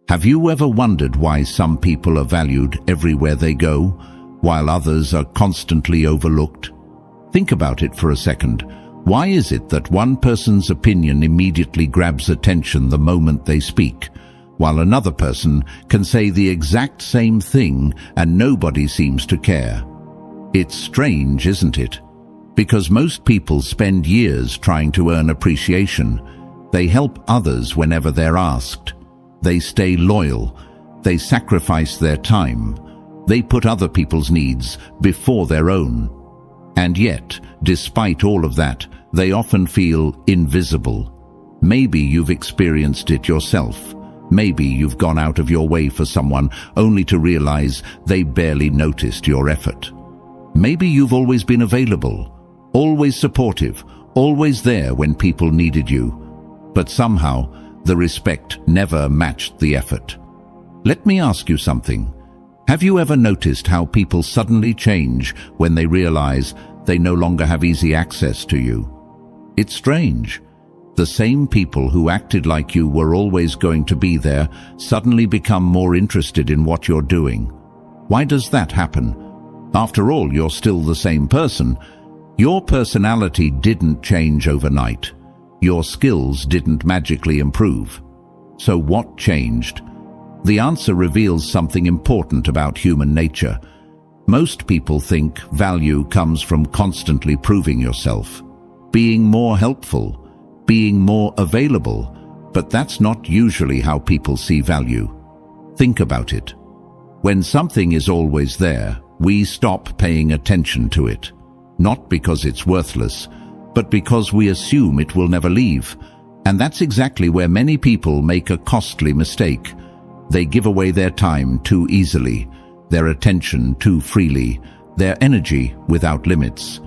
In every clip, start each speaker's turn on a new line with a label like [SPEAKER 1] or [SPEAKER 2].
[SPEAKER 1] Have you ever wondered why some people are valued everywhere they go, while others are constantly overlooked? Think about it for a second. Why is it that one person's opinion immediately grabs attention the moment they speak, while another person can say the exact same thing and nobody seems to care? It's strange, isn't it? Because most people spend years trying to earn appreciation. They help others whenever they're asked. They stay loyal. They sacrifice their time. They put other people's needs before their own. And yet, despite all of that, they often feel invisible. Maybe you've experienced it yourself. Maybe you've gone out of your way for someone only to realize they barely noticed your effort. Maybe you've always been available, always supportive, always there when people needed you. But somehow, the respect never matched the effort. Let me ask you something. Have you ever noticed how people suddenly change when they realize they no longer have easy access to you? It's strange. The same people who acted like you were always going to be there suddenly become more interested in what you're doing. Why does that happen? After all, you're still the same person. Your personality didn't change overnight. Your skills didn't magically improve. So what changed? The answer reveals something important about human nature. Most people think value comes from constantly proving yourself, being more helpful, being more available, but that's not usually how people see value. Think about it. When something is always there, we stop paying attention to it, not because it's worthless, but because we assume it will never leave. And that's exactly where many people make a costly mistake. They give away their time too easily, their attention too freely, their energy without limits.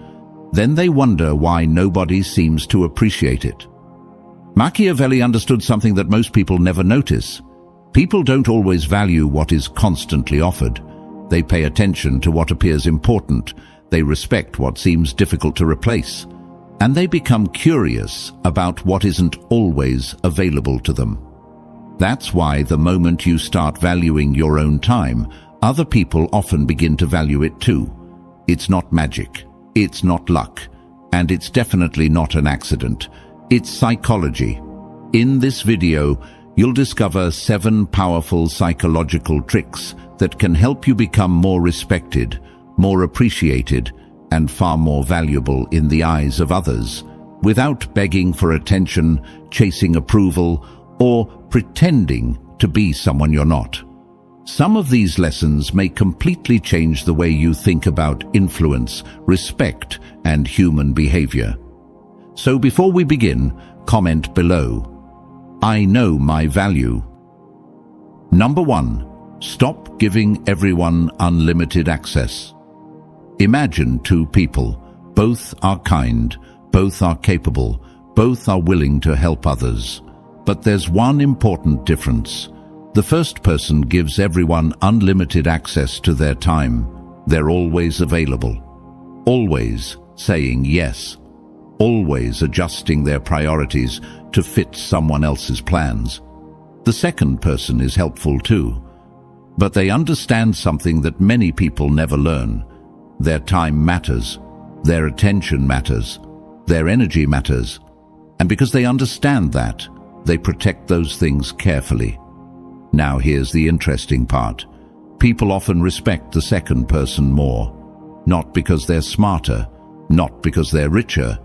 [SPEAKER 1] Then they wonder why nobody seems to appreciate it. Machiavelli understood something that most people never notice. People don't always value what is constantly offered. They pay attention to what appears important. They respect what seems difficult to replace. And they become curious about what isn't always available to them. That's why the moment you start valuing your own time, other people often begin to value it too. It's not magic. It's not luck. And it's definitely not an accident. It's psychology. In this video, you'll discover 7 powerful psychological tricks that can help you become more respected, more appreciated, and far more valuable in the eyes of others, without begging for attention, chasing approval, or pretending to be someone you're not. Some of these lessons may completely change the way you think about influence, respect, and human behavior. So before we begin, comment below. I know my value. Number 1. Stop giving everyone unlimited access. Imagine 2 people. Both are kind, both are capable, both are willing to help others. But there's one important difference. The first person gives everyone unlimited access to their time. They're always available, always saying yes, always adjusting their priorities to fit someone else's plans. The second person is helpful too, but they understand something that many people never learn. Their time matters, their attention matters, their energy matters, and because they understand that, they protect those things carefully. Now here's the interesting part. People often respect the second person more, not because they're smarter, not because they're richer,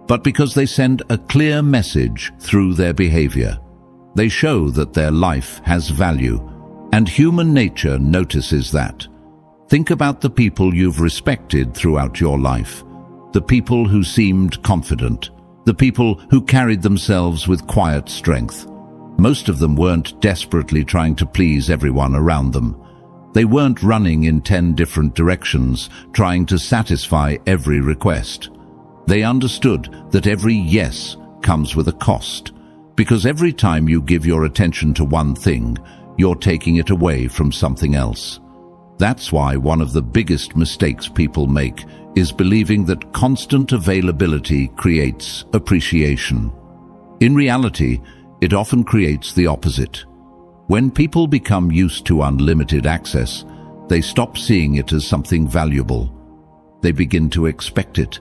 [SPEAKER 1] but because they send a clear message through their behavior. They show that their life has value, and human nature notices that. Think about the people you've respected throughout your life, the people who seemed confident, the people who carried themselves with quiet strength. Most of them weren't desperately trying to please everyone around them. They weren't running in 10 different directions, trying to satisfy every request. They understood that every yes comes with a cost, because every time you give your attention to one thing, you're taking it away from something else. That's why one of the biggest mistakes people make is believing that constant availability creates appreciation. In reality, it often creates the opposite. When people become used to unlimited access, they stop seeing it as something valuable. They begin to expect it.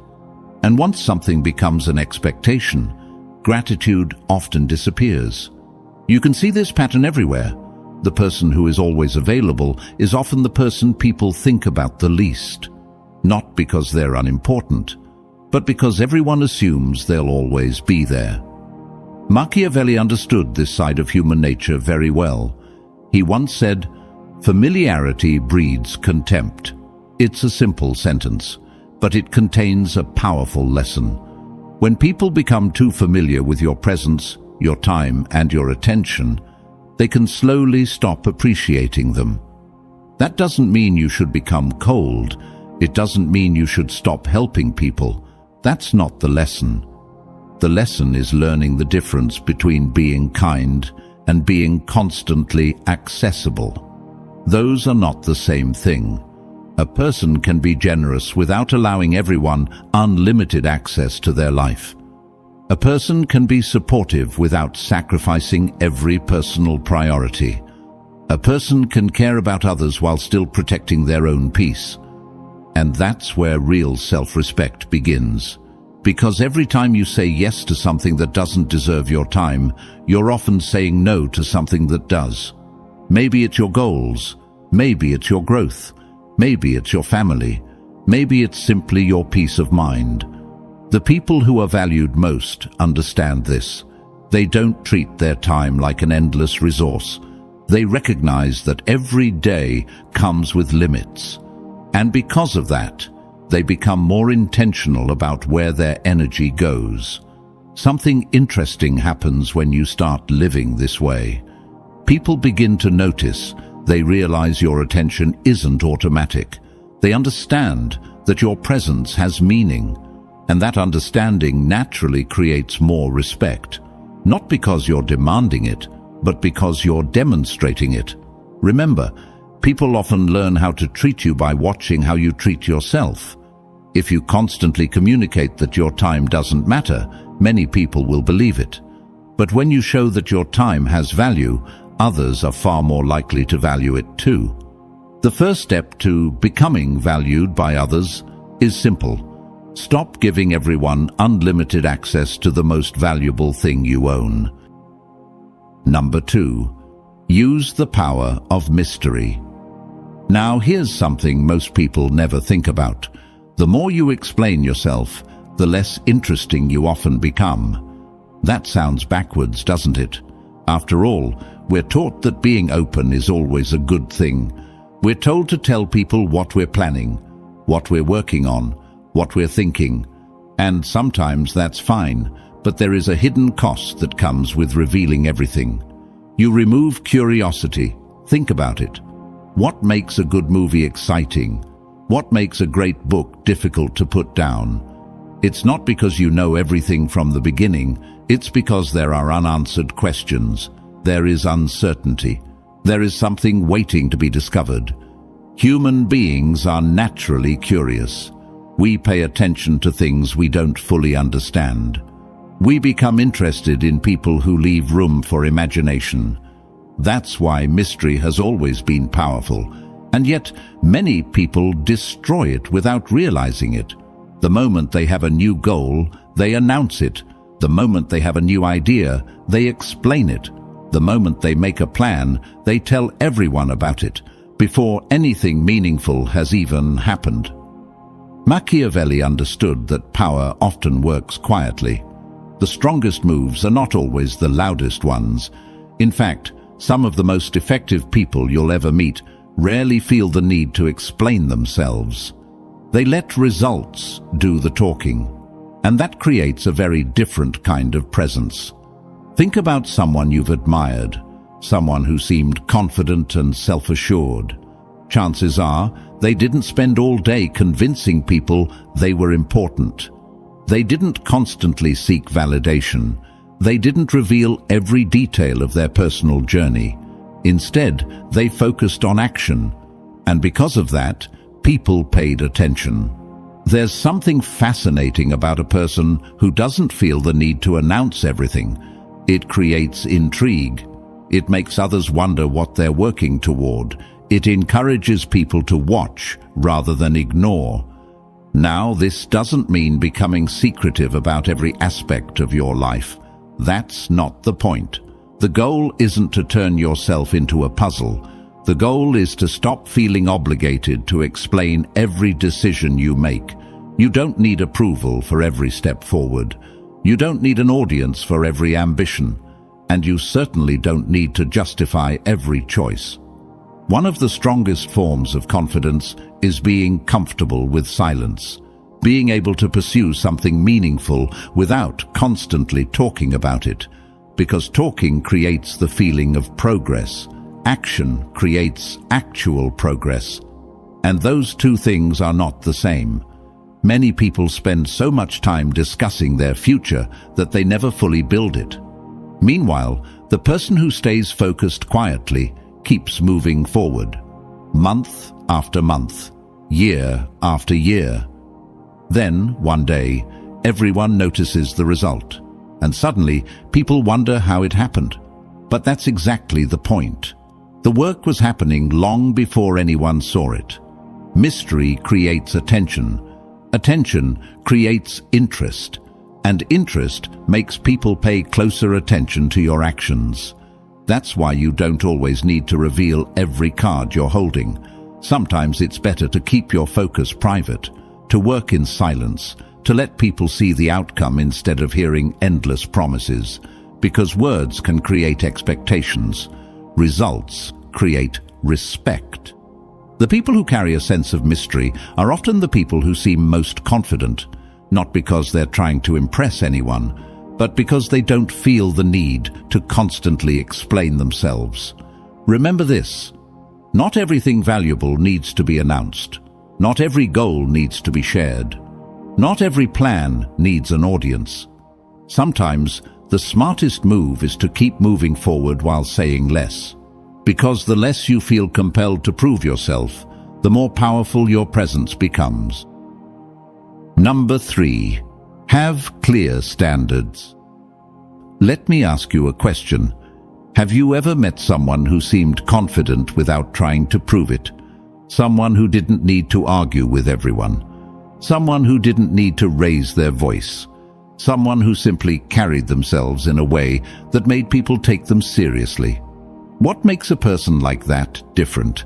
[SPEAKER 1] And once something becomes an expectation, gratitude often disappears. You can see this pattern everywhere. The person who is always available is often the person people think about the least. Not because they're unimportant, but because everyone assumes they'll always be there. Machiavelli understood this side of human nature very well. He once said, "Familiarity breeds contempt." It's a simple sentence, but it contains a powerful lesson. When people become too familiar with your presence, your time, and your attention, they can slowly stop appreciating them. That doesn't mean you should become cold. It doesn't mean you should stop helping people. That's not the lesson. The lesson is learning the difference between being kind and being constantly accessible. Those are not the same thing. A person can be generous without allowing everyone unlimited access to their life. A person can be supportive without sacrificing every personal priority. A person can care about others while still protecting their own peace. And that's where real self-respect begins. Because every time you say yes to something that doesn't deserve your time, you're often saying no to something that does. Maybe it's your goals, maybe it's your growth, maybe it's your family, maybe it's simply your peace of mind. The people who are valued most understand this. They don't treat their time like an endless resource. They recognize that every day comes with limits. And because of that, they become more intentional about where their energy goes. Something interesting happens when you start living this way. People begin to notice. They realize your attention isn't automatic. They understand that your presence has meaning. And that understanding naturally creates more respect. Not because you're demanding it, but because you're demonstrating it. Remember, people often learn how to treat you by watching how you treat yourself. If you constantly communicate that your time doesn't matter, many people will believe it. But when you show that your time has value, others are far more likely to value it too. The first step to becoming valued by others is simple. Stop giving everyone unlimited access to the most valuable thing you own. Number 2. Use the power of mystery. Now here's something most people never think about. The more you explain yourself, the less interesting you often become. That sounds backwards, doesn't it? After all, we're taught that being open is always a good thing. We're told to tell people what we're planning, what we're working on, what we're thinking. And sometimes that's fine, but there is a hidden cost that comes with revealing everything. You remove curiosity. Think about it. What makes a good movie exciting? What makes a great book difficult to put down? It's not because you know everything from the beginning. It's because there are unanswered questions. There is uncertainty. There is something waiting to be discovered. Human beings are naturally curious. We pay attention to things we don't fully understand. We become interested in people who leave room for imagination. That's why mystery has always been powerful. And yet, many people destroy it without realizing it. The moment they have a new goal, they announce it. The moment they have a new idea, they explain it. The moment they make a plan, they tell everyone about it, before anything meaningful has even happened. Machiavelli understood that power often works quietly. The strongest moves are not always the loudest ones. In fact, some of the most effective people you'll ever meet rarely feel the need to explain themselves. They let results do the talking, and that creates a very different kind of presence. Think about someone you've admired, someone who seemed confident and self-assured. Chances are they didn't spend all day convincing people they were important. They didn't constantly seek validation. They didn't reveal every detail of their personal journey. Instead, they focused on action, and because of that, people paid attention. There's something fascinating about a person who doesn't feel the need to announce everything. It creates intrigue. It makes others wonder what they're working toward. It encourages people to watch rather than ignore. Now, this doesn't mean becoming secretive about every aspect of your life. That's not the point. The goal isn't to turn yourself into a puzzle. The goal is to stop feeling obligated to explain every decision you make. You don't need approval for every step forward. You don't need an audience for every ambition. And you certainly don't need to justify every choice. One of the strongest forms of confidence is being comfortable with silence, being able to pursue something meaningful without constantly talking about it, because talking creates the feeling of progress. Action creates actual progress, and those two things are not the same. Many people spend so much time discussing their future that they never fully build it. Meanwhile, the person who stays focused quietly keeps moving forward, month after month, year after year. Then, one day, everyone notices the result, and suddenly people wonder how it happened. But that's exactly the point. The work was happening long before anyone saw it. Mystery creates attention. Attention creates interest. And interest makes people pay closer attention to your actions. That's why you don't always need to reveal every card you're holding. Sometimes it's better to keep your focus private, to work in silence, to let people see the outcome instead of hearing endless promises, because words can create expectations. Results create respect. The people who carry a sense of mystery are often the people who seem most confident, not because they're trying to impress anyone, but because they don't feel the need to constantly explain themselves. Remember this: not everything valuable needs to be announced. Not every goal needs to be shared. Not every plan needs an audience. Sometimes the smartest move is to keep moving forward while saying less. Because the less you feel compelled to prove yourself, the more powerful your presence becomes. Number 3. Have clear standards. Let me ask you a question. Have you ever met someone who seemed confident without trying to prove it? Someone who didn't need to argue with everyone? Someone who didn't need to raise their voice? Someone who simply carried themselves in a way that made people take them seriously? What makes a person like that different?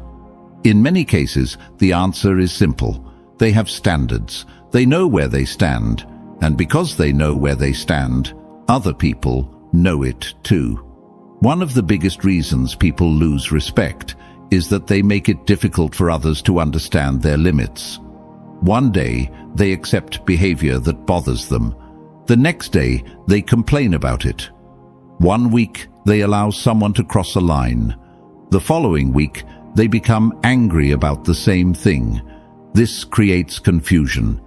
[SPEAKER 1] In many cases, the answer is simple. They have standards. They know where they stand. And because they know where they stand, other people know it too. One of the biggest reasons people lose respect is that they make it difficult for others to understand their limits. One day, they accept behavior that bothers them. The next day, they complain about it. One week, they allow someone to cross a line. The following week, they become angry about the same thing. This creates confusion,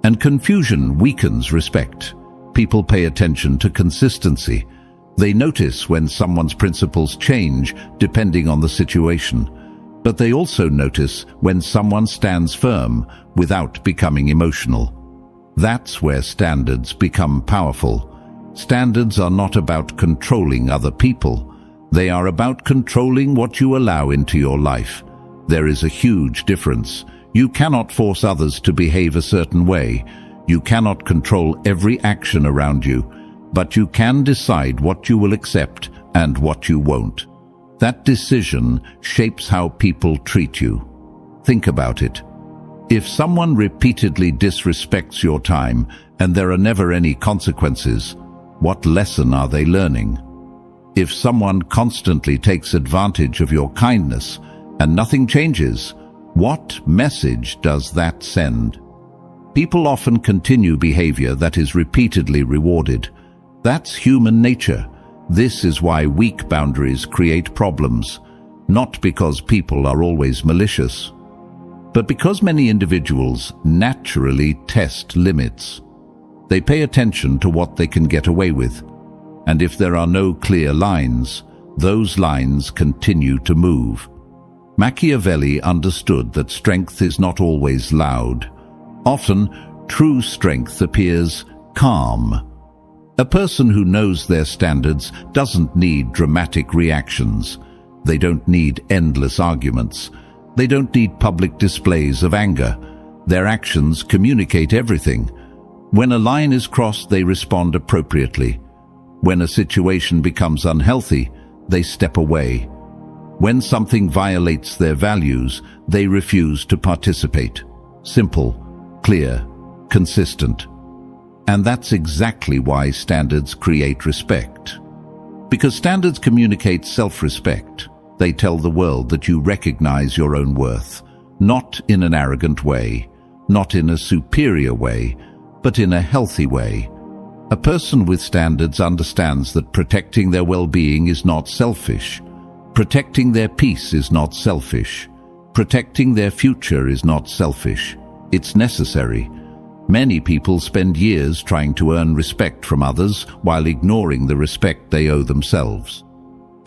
[SPEAKER 1] and confusion weakens respect. People pay attention to consistency. They notice when someone's principles change depending on the situation, but they also notice when someone stands firm without becoming emotional. That's where standards become powerful. Standards are not about controlling other people. They are about controlling what you allow into your life. There is a huge difference. You cannot force others to behave a certain way. You cannot control every action around you, but you can decide what you will accept and what you won't. That decision shapes how people treat you. Think about it. If someone repeatedly disrespects your time and there are never any consequences, what lesson are they learning? If someone constantly takes advantage of your kindness and nothing changes, what message does that send? People often continue behavior that is repeatedly rewarded. That's human nature. This is why weak boundaries create problems, not because people are always malicious, but because many individuals naturally test limits. They pay attention to what they can get away with, and if there are no clear lines, those lines continue to move. Machiavelli understood that strength is not always loud. Often, true strength appears calm. A person who knows their standards doesn't need dramatic reactions. They don't need endless arguments. They don't need public displays of anger. Their actions communicate everything. When a line is crossed, they respond appropriately. When a situation becomes unhealthy, they step away. When something violates their values, they refuse to participate. Simple, clear, consistent. And that's exactly why standards create respect. Because standards communicate self-respect. They tell the world that you recognize your own worth, not in an arrogant way, not in a superior way, but in a healthy way. A person with standards understands that protecting their well-being is not selfish. Protecting their peace is not selfish. Protecting their future is not selfish. It's necessary. Many people spend years trying to earn respect from others while ignoring the respect they owe themselves.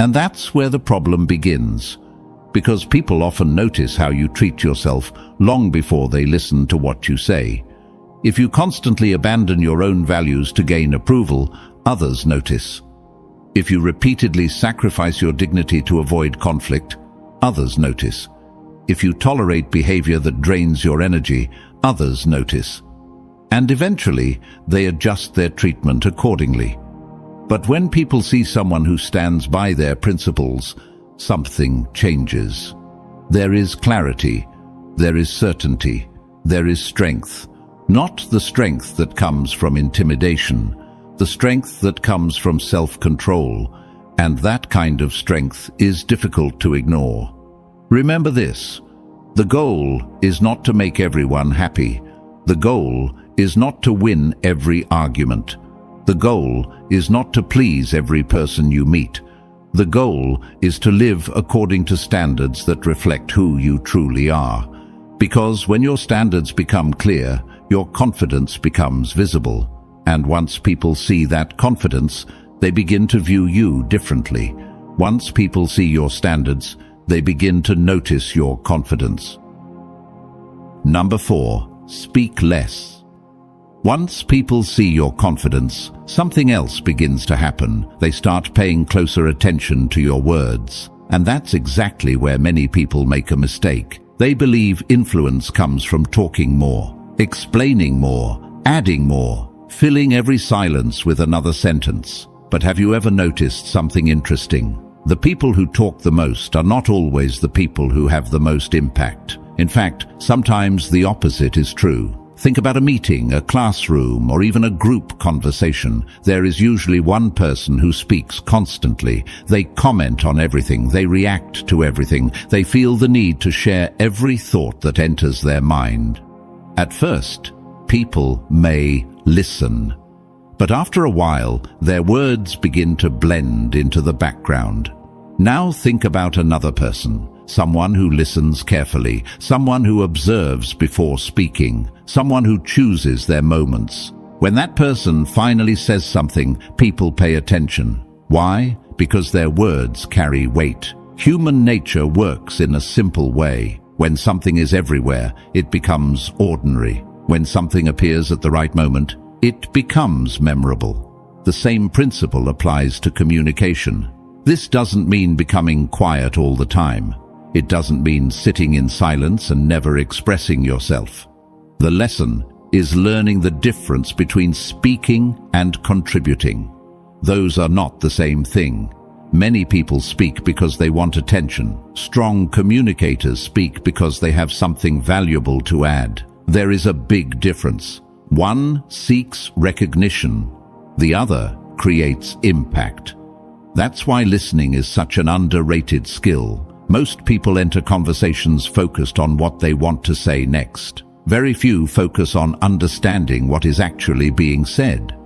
[SPEAKER 1] And that's where the problem begins, because people often notice how you treat yourself long before they listen to what you say. If you constantly abandon your own values to gain approval, others notice. If you repeatedly sacrifice your dignity to avoid conflict, others notice. If you tolerate behavior that drains your energy, others notice. And eventually, they adjust their treatment accordingly. But when people see someone who stands by their principles, something changes. There is clarity, there is certainty, there is strength. Not the strength that comes from intimidation, the strength that comes from self-control, and that kind of strength is difficult to ignore. Remember this: the goal is not to make everyone happy. The goal is not to win every argument. The goal is not to please every person you meet. The goal is to live according to standards that reflect who you truly are. Because when your standards become clear, your confidence becomes visible. And once people see that confidence, they begin to view you differently. Once people see your standards, they begin to notice your confidence. Number 4, speak less. Once people see your confidence, something else begins to happen. They start paying closer attention to your words. And that's exactly where many people make a mistake. They believe influence comes from talking more, explaining more, adding more, filling every silence with another sentence. But have you ever noticed something interesting? The people who talk the most are not always the people who have the most impact. In fact, sometimes the opposite is true. Think about a meeting, a classroom, or even a group conversation. There is usually one person who speaks constantly. They comment on everything. They react to everything. They feel the need to share every thought that enters their mind. At first, people may listen. But after a while, their words begin to blend into the background. Now think about another person. Someone who listens carefully, someone who observes before speaking, someone who chooses their moments. When that person finally says something, people pay attention. Why? Because their words carry weight. Human nature works in a simple way. When something is everywhere, it becomes ordinary. When something appears at the right moment, it becomes memorable. The same principle applies to communication. This doesn't mean becoming quiet all the time. It doesn't mean sitting in silence and never expressing yourself. The lesson is learning the difference between speaking and contributing. Those are not the same thing. Many people speak because they want attention. Strong communicators speak because they have something valuable to add. There is a big difference. One seeks recognition. The other creates impact. That's why listening is such an underrated skill. Most people enter conversations focused on what they want to say next. Very few focus on understanding what is actually being said.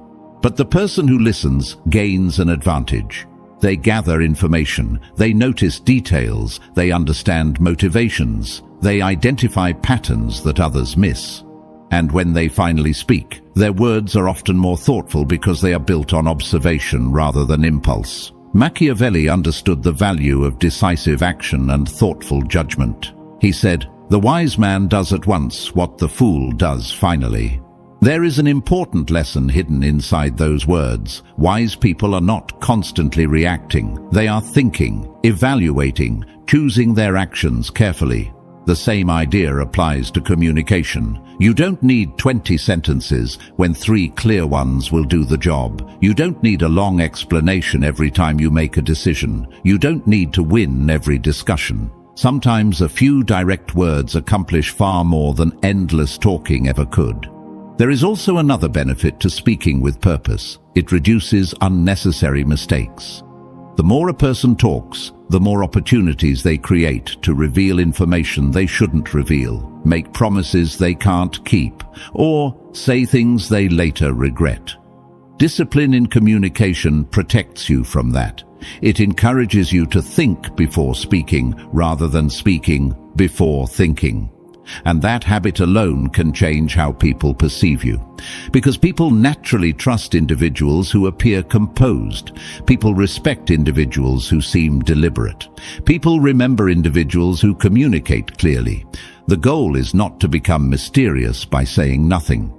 [SPEAKER 1] But the person who listens gains an advantage. They gather information, they notice details, they understand motivations, they identify patterns that others miss. And when they finally speak, their words are often more thoughtful because they are built on observation rather than impulse. Machiavelli understood the value of decisive action and thoughtful judgment. He said, "The wise man does at once what the fool does finally." There is an important lesson hidden inside those words. Wise people are not constantly reacting. They are thinking, evaluating, choosing their actions carefully. The same idea applies to communication. You don't need 20 sentences when 3 clear ones will do the job. You don't need a long explanation every time you make a decision. You don't need to win every discussion. Sometimes a few direct words accomplish far more than endless talking ever could. There is also another benefit to speaking with purpose. It reduces unnecessary mistakes. The more a person talks, the more opportunities they create to reveal information they shouldn't reveal, make promises they can't keep, or say things they later regret. Discipline in communication protects you from that. It encourages you to think before speaking rather than speaking before thinking. And that habit alone can change how people perceive you. Because people naturally trust individuals who appear composed. People respect individuals who seem deliberate. People remember individuals who communicate clearly. The goal is not to become mysterious by saying nothing.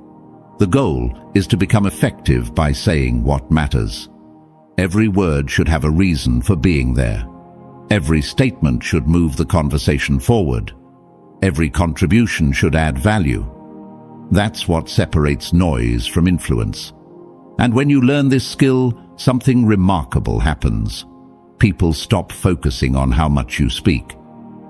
[SPEAKER 1] The goal is to become effective by saying what matters. Every word should have a reason for being there. Every statement should move the conversation forward. Every contribution should add value. That's what separates noise from influence. And when you learn this skill, something remarkable happens. People stop focusing on how much you speak.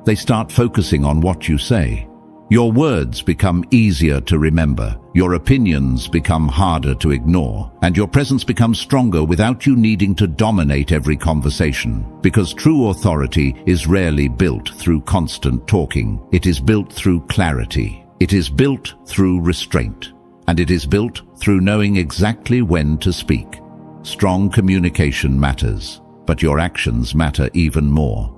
[SPEAKER 1] They start focusing on what you say. Your words become easier to remember, your opinions become harder to ignore, and your presence becomes stronger without you needing to dominate every conversation. Because true authority is rarely built through constant talking. It is built through clarity. It is built through restraint. And it is built through knowing exactly when to speak. Strong communication matters, but your actions matter even more.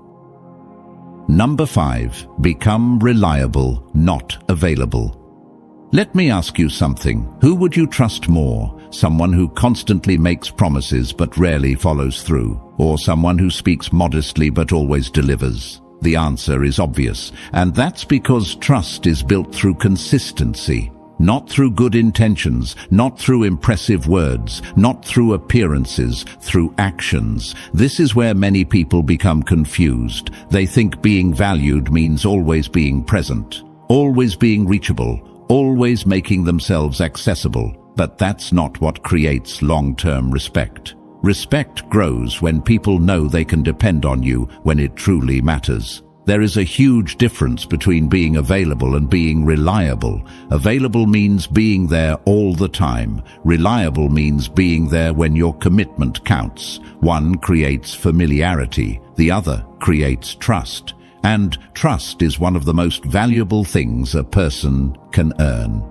[SPEAKER 1] Number 5, become reliable, not available. Let me ask you something. Who would you trust more? Someone who constantly makes promises but rarely follows through, or someone who speaks modestly but always delivers? The answer is obvious, and that's because trust is built through consistency. Not through good intentions, not through impressive words, not through appearances, through actions. This is where many people become confused. They think being valued means always being present, always being reachable, always making themselves accessible. But that's not what creates long-term respect. Respect grows when people know they can depend on you when it truly matters. There is a huge difference between being available and being reliable. Available means being there all the time. Reliable means being there when your commitment counts. One creates familiarity, the other creates trust. And trust is one of the most valuable things a person can earn.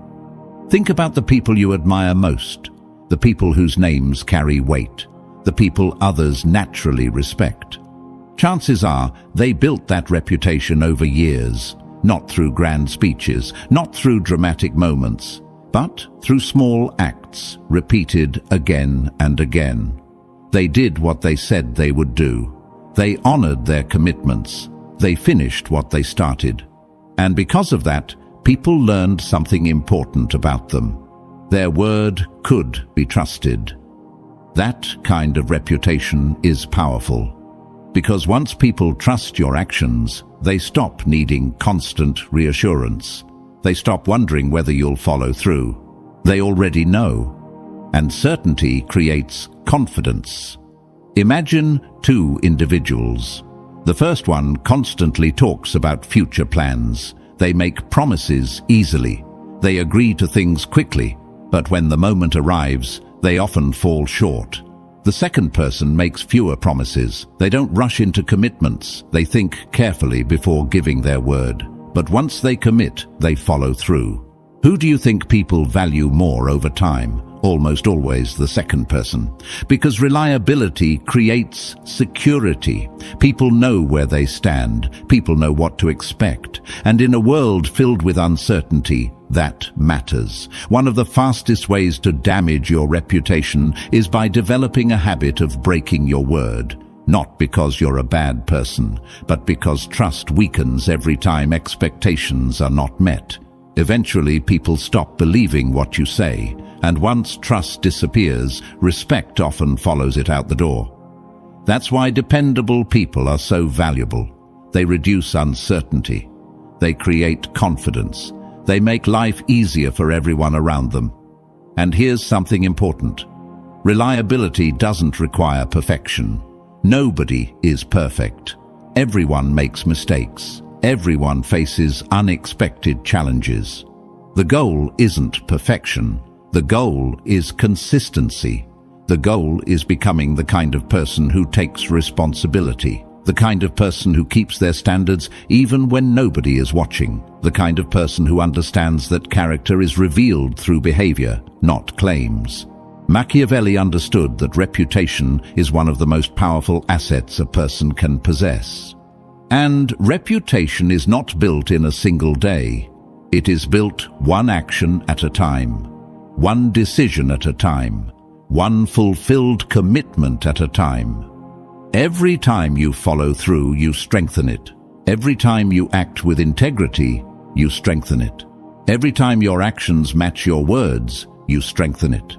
[SPEAKER 1] Think about the people you admire most, the people whose names carry weight, the people others naturally respect. Chances are they built that reputation over years, not through grand speeches, not through dramatic moments, but through small acts, repeated again and again. They did what they said they would do. They honored their commitments. They finished what they started. And because of that, people learned something important about them. Their word could be trusted. That kind of reputation is powerful. Because once people trust your actions, they stop needing constant reassurance. They stop wondering whether you'll follow through. They already know. And certainty creates confidence. Imagine 2 individuals. The first one constantly talks about future plans. They make promises easily. They agree to things quickly, but when the moment arrives, they often fall short. The second person makes fewer promises. They don't rush into commitments. They think carefully before giving their word. But once they commit, they follow through. Who do you think people value more over time? Almost always the second person. Because reliability creates security. People know where they stand. People know what to expect. And in a world filled with uncertainty, that matters. One of the fastest ways to damage your reputation is by developing a habit of breaking your word. Not because you're a bad person, but because trust weakens every time expectations are not met. Eventually, people stop believing what you say, and once trust disappears, respect often follows it out the door. That's why dependable people are so valuable. They reduce uncertainty. They create confidence. They make life easier for everyone around them. And here's something important. Reliability doesn't require perfection. Nobody is perfect. Everyone makes mistakes. Everyone faces unexpected challenges. The goal isn't perfection. The goal is consistency. The goal is becoming the kind of person who takes responsibility, the kind of person who keeps their standards even when nobody is watching, the kind of person who understands that character is revealed through behavior, not claims. Machiavelli understood that reputation is one of the most powerful assets a person can possess. And reputation is not built in a single day. It is built one action at a time, one decision at a time, one fulfilled commitment at a time. Every time you follow through, you strengthen it. Every time you act with integrity, you strengthen it. Every time your actions match your words, you strengthen it.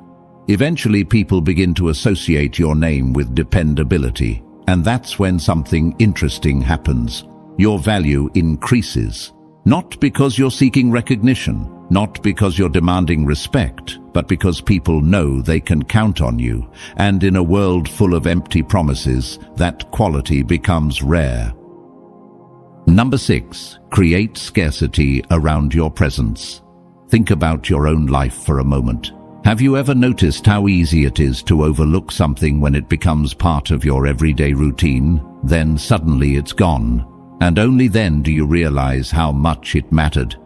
[SPEAKER 1] Eventually, people begin to associate your name with dependability, and that's when something interesting happens. Your value increases. Not because you're seeking recognition, not because you're demanding respect, but because people know they can count on you. And in a world full of empty promises, that quality becomes rare. Number 6, create scarcity around your presence. Think about your own life for a moment. Have you ever noticed how easy it is to overlook something when it becomes part of your everyday routine? Then suddenly it's gone. And only then do you realize how much it mattered.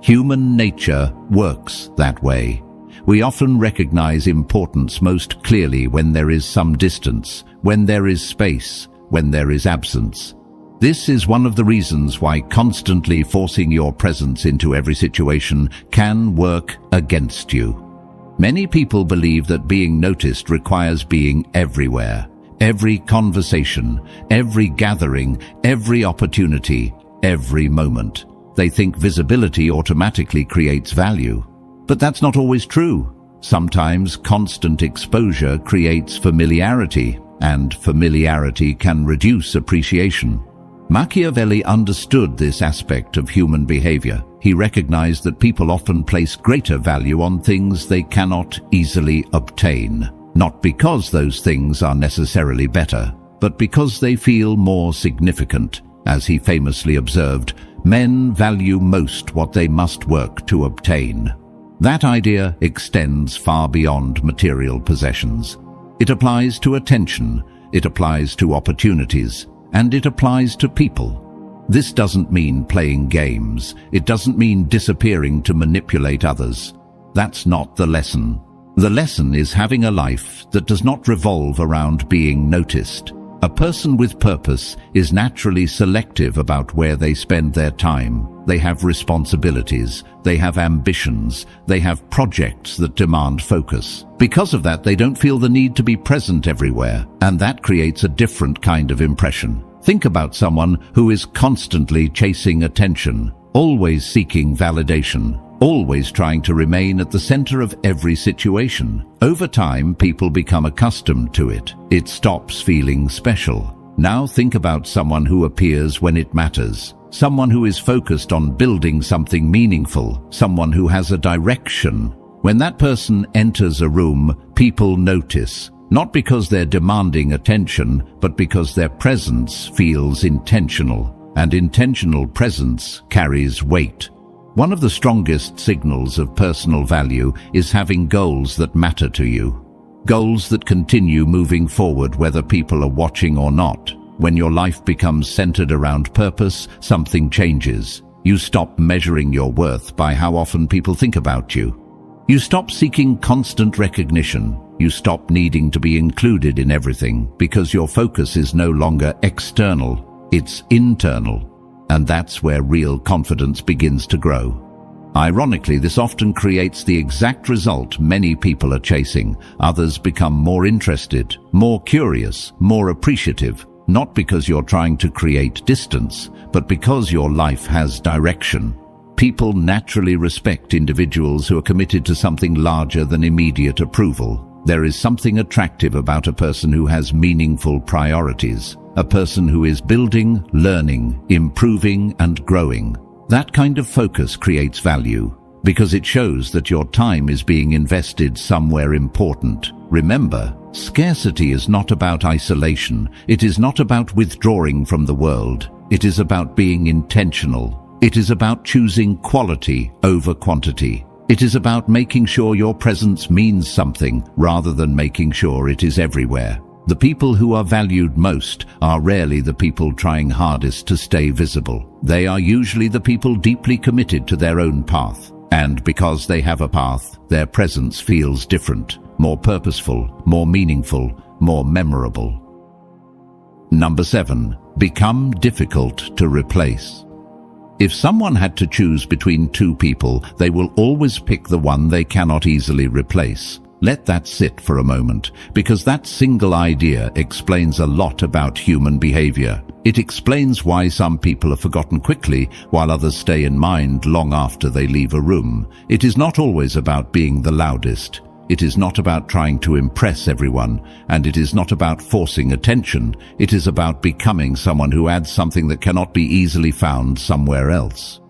[SPEAKER 1] Human nature works that way. We often recognize importance most clearly when there is some distance, when there is space, when there is absence. This is one of the reasons why constantly forcing your presence into every situation can work against you. Many people believe that being noticed requires being everywhere. Every conversation, every gathering, every opportunity, every moment. They think visibility automatically creates value. But that's not always true. Sometimes constant exposure creates familiarity, and familiarity can reduce appreciation. Machiavelli understood this aspect of human behavior. He recognized that people often place greater value on things they cannot easily obtain. Not because those things are necessarily better, but because they feel more significant. As he famously observed, men value most what they must work to obtain. That idea extends far beyond material possessions. It applies to attention, it applies to opportunities, and it applies to people. This doesn't mean playing games. It doesn't mean disappearing to manipulate others. That's not the lesson. The lesson is having a life that does not revolve around being noticed. A person with purpose is naturally selective about where they spend their time. They have responsibilities, they have ambitions, they have projects that demand focus. Because of that, they don't feel the need to be present everywhere, and that creates a different kind of impression. Think about someone who is constantly chasing attention, always seeking validation, always trying to remain at the center of every situation. Over time, people become accustomed to it. It stops feeling special. Now think about someone who appears when it matters. Someone who is focused on building something meaningful. Someone who has a direction. When that person enters a room, people notice. Not because they're demanding attention, but because their presence feels intentional. And intentional presence carries weight. One of the strongest signals of personal value is having goals that matter to you. Goals that continue moving forward whether people are watching or not. When your life becomes centered around purpose, something changes. You stop measuring your worth by how often people think about you. You stop seeking constant recognition. You stop needing to be included in everything because your focus is no longer external, it's internal. And that's where real confidence begins to grow. Ironically, this often creates the exact result many people are chasing. Others become more interested, more curious, more appreciative, not because you're trying to create distance, but because your life has direction. People naturally respect individuals who are committed to something larger than immediate approval. There is something attractive about a person who has meaningful priorities, a person who is building, learning, improving, and growing. That kind of focus creates value, because it shows that your time is being invested somewhere important. Remember, scarcity is not about isolation. It is not about withdrawing from the world. It is about being intentional. It is about choosing quality over quantity. It is about making sure your presence means something rather than making sure it is everywhere. The people who are valued most are rarely the people trying hardest to stay visible. They are usually the people deeply committed to their own path. And because they have a path, their presence feels different, more purposeful, more meaningful, more memorable. Number 7. Become difficult to replace. If someone had to choose between two people, they will always pick the one they cannot easily replace. Let that sit for a moment, because that single idea explains a lot about human behavior. It explains why some people are forgotten quickly, while others stay in mind long after they leave a room. It is not always about being the loudest. It is not about trying to impress everyone, and it is not about forcing attention. It is about becoming someone who adds something that cannot be easily found somewhere else.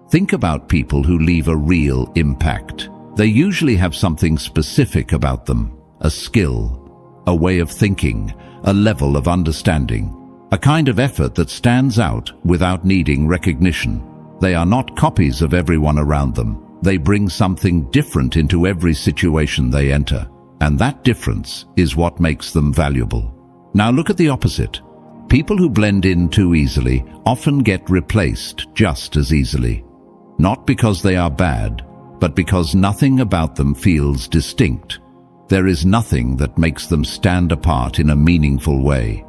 [SPEAKER 1] Think about people who leave a real impact. They usually have something specific about them, a skill, a way of thinking, a level of understanding, a kind of effort that stands out without needing recognition. They are not copies of everyone around them. They bring something different into every situation they enter, and that difference is what makes them valuable. Now look at the opposite. People who blend in too easily often get replaced just as easily. Not because they are bad, but because nothing about them feels distinct. There is nothing that makes them stand apart in a meaningful way.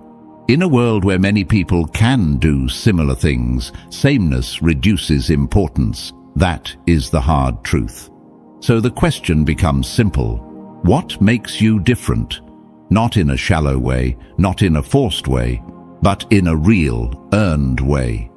[SPEAKER 1] In a world where many people can do similar things, sameness reduces importance. That is the hard truth. So the question becomes simple. What makes you different? Not in a shallow way, not in a forced way, but in a real, earned way.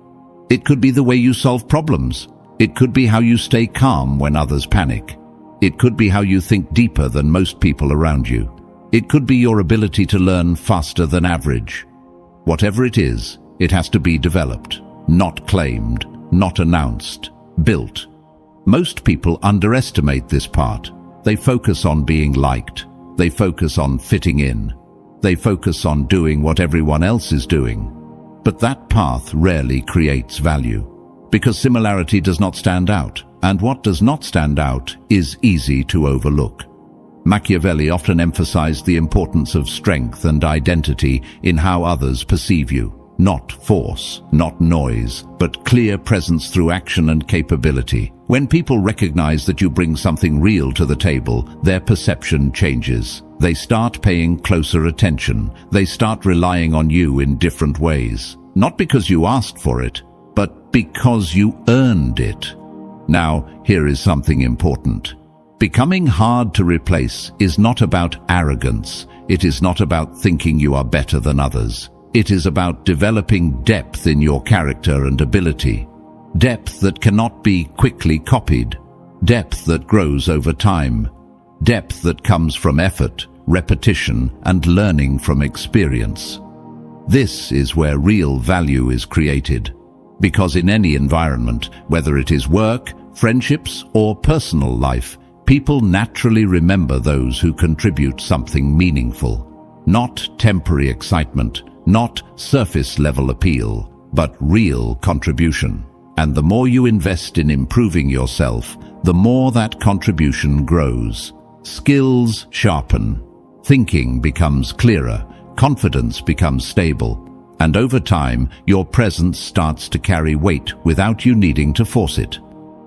[SPEAKER 1] It could be the way you solve problems. It could be how you stay calm when others panic. It could be how you think deeper than most people around you. It could be your ability to learn faster than average. Whatever it is, it has to be developed, not claimed, not announced. Built. Most people underestimate this part. They focus on being liked. They focus on fitting in. They focus on doing what everyone else is doing. But that path rarely creates value, because similarity does not stand out, and what does not stand out is easy to overlook. Machiavelli often emphasized the importance of strength and identity in how others perceive you. Not force, not noise, but clear presence through action and capability. When people recognize that you bring something real to the table, their perception changes. They start paying closer attention. They start relying on you in different ways. Not because you asked for it, but because you earned it. Now, here is something important. Becoming hard to replace is not about arrogance. It is not about thinking you are better than others. It is about developing depth in your character and ability. Depth that cannot be quickly copied. Depth that grows over time. Depth that comes from effort, repetition, and learning from experience. This is where real value is created. Because in any environment, whether it is work, friendships, or personal life, people naturally remember those who contribute something meaningful. Not temporary excitement, not surface-level appeal, but real contribution. And the more you invest in improving yourself, the more that contribution grows. Skills sharpen, thinking becomes clearer, confidence becomes stable, and over time, your presence starts to carry weight without you needing to force it.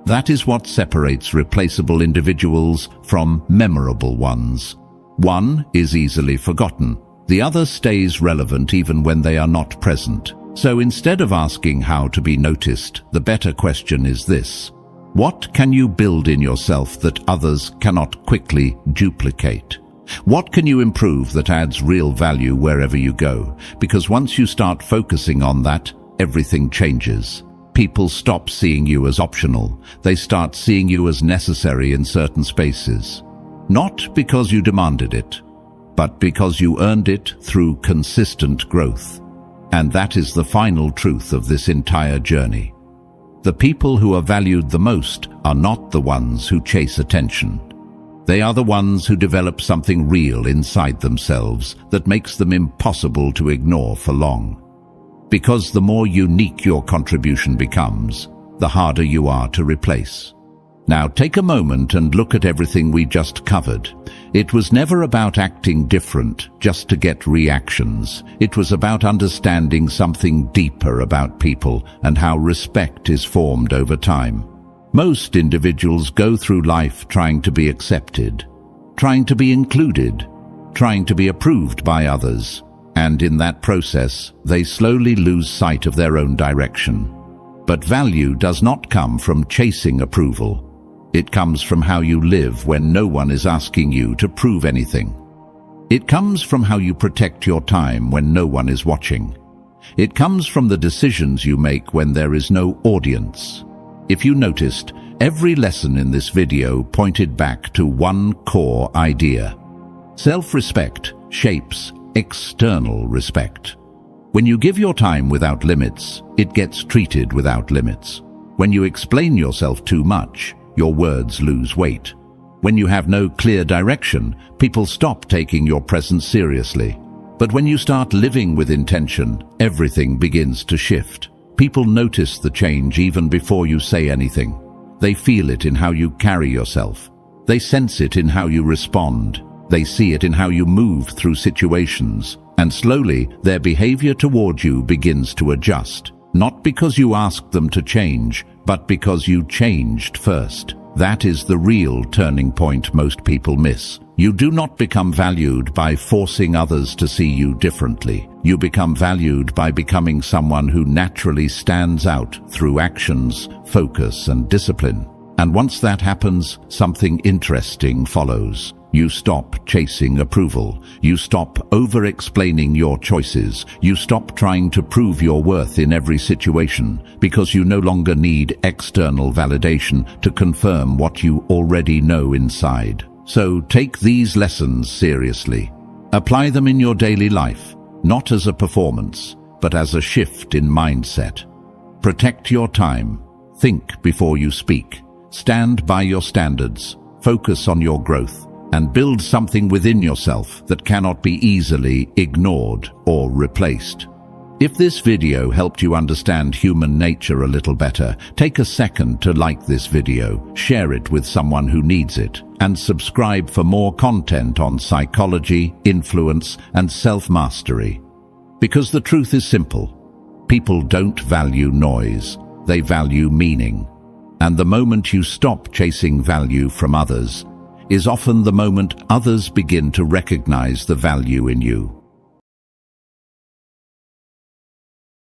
[SPEAKER 1] That is what separates replaceable individuals from memorable ones. One is easily forgotten. The other stays relevant even when they are not present. So instead of asking how to be noticed, the better question is this. What can you build in yourself that others cannot quickly duplicate? What can you improve that adds real value wherever you go? Because once you start focusing on that, everything changes. people stop seeing you as optional. They start seeing you as necessary in certain spaces. Not because you demanded it, but because you earned it through consistent growth. And that is the final truth of this entire journey. The people who are valued the most are not the ones who chase attention. They are the ones who develop something real inside themselves that makes them impossible to ignore for long. Because the more unique your contribution becomes, the harder you are to replace. Now take a moment and look at everything we just covered. It was never about acting different just to get reactions. It was about understanding something deeper about people and how respect is formed over time. Most individuals go through life trying to be accepted, trying to be included, trying to be approved by others, and in that process, they slowly lose sight of their own direction. But value does not come from chasing approval. It comes from how you live when no one is asking you to prove anything. It comes from how you protect your time when no one is watching. It comes from the decisions you make when there is no audience. If you noticed, every lesson in this video pointed back to one core idea. Self-respect shapes external respect. When you give your time without limits, it gets treated without limits. When you explain yourself too much, your words lose weight. When you have no clear direction, people stop taking your presence seriously. But when you start living with intention, everything begins to shift. People notice the change even before you say anything. They feel it in how you carry yourself. They sense it in how you respond. They see it in how you move through situations. And slowly, their behavior toward you begins to adjust. Not because you asked them to change, but because you changed first. That is the real turning point most people miss. You do not become valued by forcing others to see you differently. You become valued by becoming someone who naturally stands out through actions, focus, and discipline. And once that happens, something interesting follows. You stop chasing approval. You stop over-explaining your choices. You stop trying to prove your worth in every situation because you no longer need external validation to confirm what you already know inside. So take these lessons seriously. Apply them in your daily life, not as a performance, but as a shift in mindset. Protect your time. Think before you speak. Stand by your standards. Focus on your growth. And build something within yourself that cannot be easily ignored or replaced. If this video helped you understand human nature a little better, take a second to like this video, share it with someone who needs it, and subscribe for more content on psychology, influence, and self-mastery. Because the truth is simple. People don't value noise, they value meaning. And the moment you stop chasing value from others, is often the moment others begin to recognize the value in you.